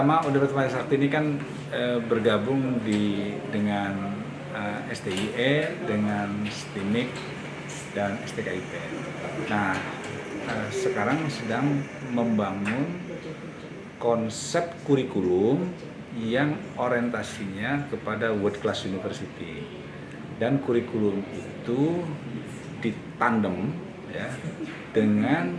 pertama Universitas Pancasakti ini kan bergabung dengan STIE, dengan STIMIK dan STKIP. Nah, sekarang sedang membangun konsep kurikulum yang orientasinya kepada world class university, dan kurikulum itu ditandem ya dengan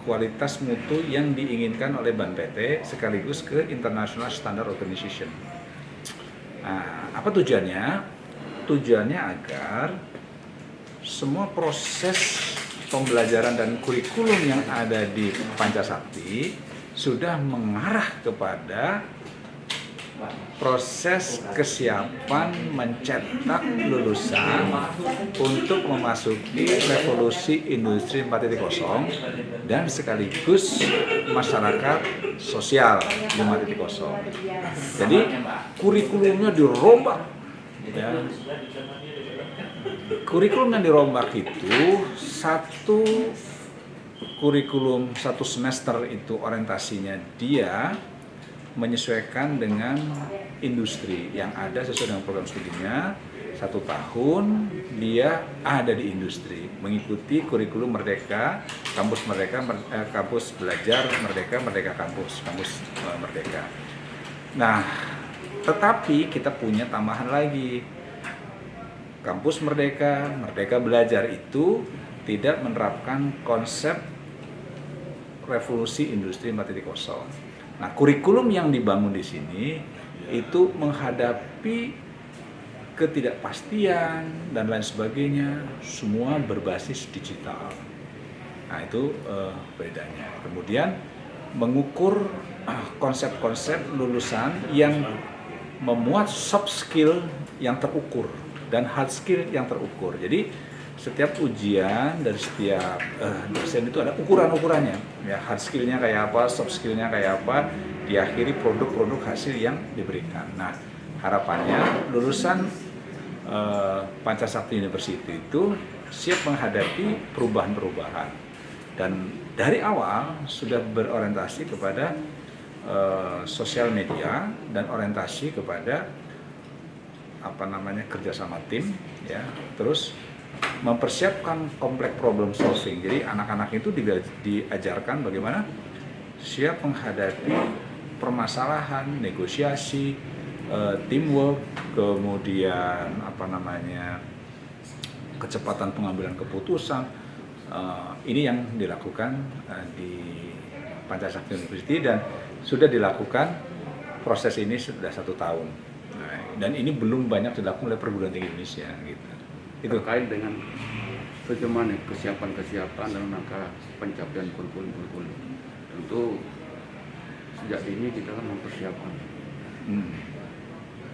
kualitas mutu yang diinginkan oleh BAN PT sekaligus ke International Standard Organization. Nah, apa tujuannya? Tujuannya agar semua proses pembelajaran dan kurikulum yang ada di Pancasakti sudah mengarah kepada proses kesiapan mencetak lulusan untuk memasuki revolusi industri 4.0 dan sekaligus masyarakat sosial 5.0. Jadi kurikulumnya dirombak. Ya. Kurikulum yang dirombak itu kurikulum satu semester itu orientasinya dia menyesuaikan dengan industri yang ada sesuai dengan program studinya. 1 tahun dia ada di industri, mengikuti kurikulum Merdeka, kampus Merdeka, kampus belajar Merdeka, Merdeka kampus Merdeka. Nah, tetapi kita punya tambahan lagi. Kampus Merdeka, Merdeka belajar itu tidak menerapkan konsep revolusi industri 4.0. Nah, kurikulum yang dibangun di sini itu menghadapi ketidakpastian dan lain sebagainya, semua berbasis digital. Nah, itu bedanya. Kemudian mengukur konsep-konsep lulusan yang memuat soft skill yang terukur dan hard skill yang terukur. Jadi setiap ujian dari setiap dosen itu ada ukuran-ukurannya, ya, hard skillnya kayak apa, soft skillnya kayak apa, diakhiri produk-produk hasil yang diberikan. Nah, harapannya lulusan Pancasakti University itu siap menghadapi perubahan-perubahan dan dari awal sudah berorientasi kepada sosial media dan orientasi kepada kerjasama tim, ya, terus mempersiapkan kompleks problem solving. Jadi anak-anak itu diajarkan bagaimana siap menghadapi permasalahan, negosiasi, teamwork, kemudian kecepatan pengambilan keputusan. Ini yang dilakukan di Pancasakti University dan sudah dilakukan proses ini sudah 1 tahun. Nah, dan ini belum banyak dilakukan oleh perguruan tinggi Indonesia. Gitu. Itu terkait dengan bagaimana kesiapan dalam rangka pencapaian kurikulum. Tentu sejak dini kita kan mempersiapkan.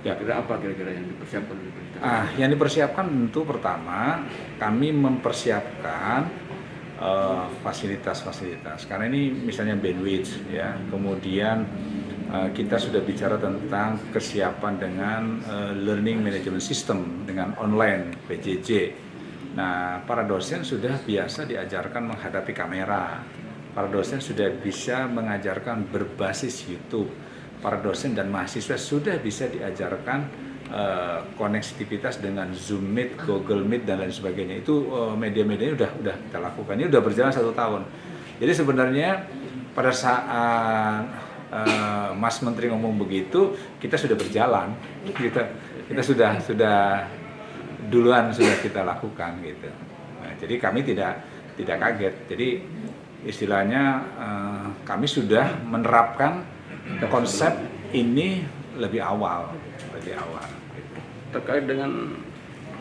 Ya. Kira-kira yang dipersiapkan oleh pemerintah? Yang dipersiapkan tentu pertama kami mempersiapkan fasilitas-fasilitas. Karena ini misalnya bandwidth, ya. Kemudian kita sudah bicara tentang kesiapan dengan learning management system dengan online PJJ. Nah, para dosen sudah biasa diajarkan menghadapi kamera. Para dosen sudah bisa mengajarkan berbasis YouTube. Para dosen dan mahasiswa sudah bisa diajarkan konektivitas dengan Zoom Meet, Google Meet dan lain sebagainya. Itu media-medianya udah kita lakukan. Ini udah berjalan 1 tahun. Jadi sebenarnya pada saat Mas Menteri ngomong begitu, kita sudah berjalan, kita sudah duluan sudah kita lakukan gitu. Nah, jadi kami tidak kaget. Jadi istilahnya kami sudah menerapkan konsep ini lebih awal. Terkait dengan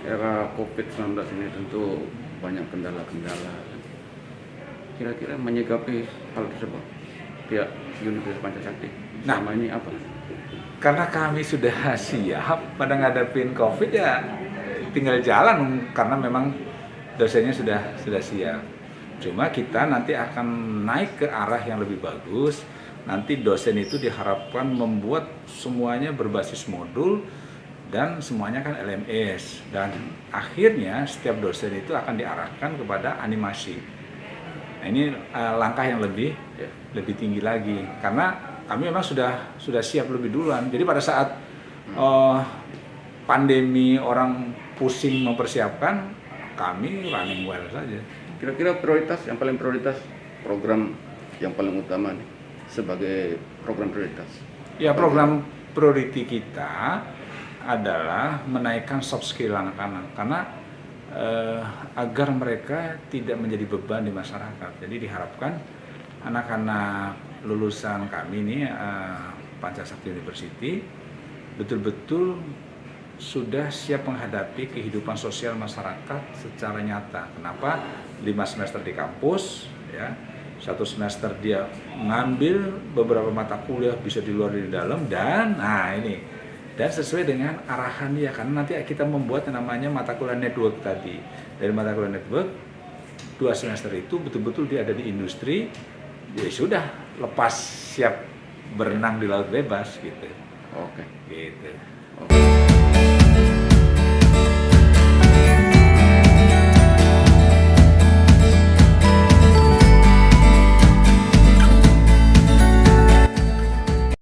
era COVID-19 ini tentu banyak kendala-kendala. Kira-kira menyikapi hal tersebut pihak Universitas Pancasakti selama ini apa? Karena kami sudah siap pada ngadepin COVID, ya tinggal jalan karena memang dosennya sudah siap. Cuma kita nanti akan naik ke arah yang lebih bagus. Nanti dosen itu diharapkan membuat semuanya berbasis modul dan semuanya kan LMS, dan akhirnya setiap dosen itu akan diarahkan kepada animasi. Nah, ini langkah yang lebih tinggi lagi, karena kami memang sudah siap lebih duluan. Jadi pada saat pandemi orang pusing mempersiapkan, kami running well saja. Kira-kira yang paling prioritas program yang paling utama nih sebagai program prioritas? Ya, program priority kita adalah menaikkan soft skill anak-anak karena agar mereka tidak menjadi beban di masyarakat. Jadi diharapkan anak-anak lulusan kami ini Pancasakti University betul-betul sudah siap menghadapi kehidupan sosial masyarakat secara nyata. Kenapa? 5 semester di kampus, ya, 1 semester dia mengambil beberapa mata kuliah bisa di luar di dalam dan dan sesuai dengan arahan dia, karena nanti kita membuat yang namanya mata kuliah network tadi. Dari mata kuliah network 2 semester itu betul-betul dia ada di industri, ya sudah lepas siap berenang di laut bebas gitu. Oke. Gitu. Oke.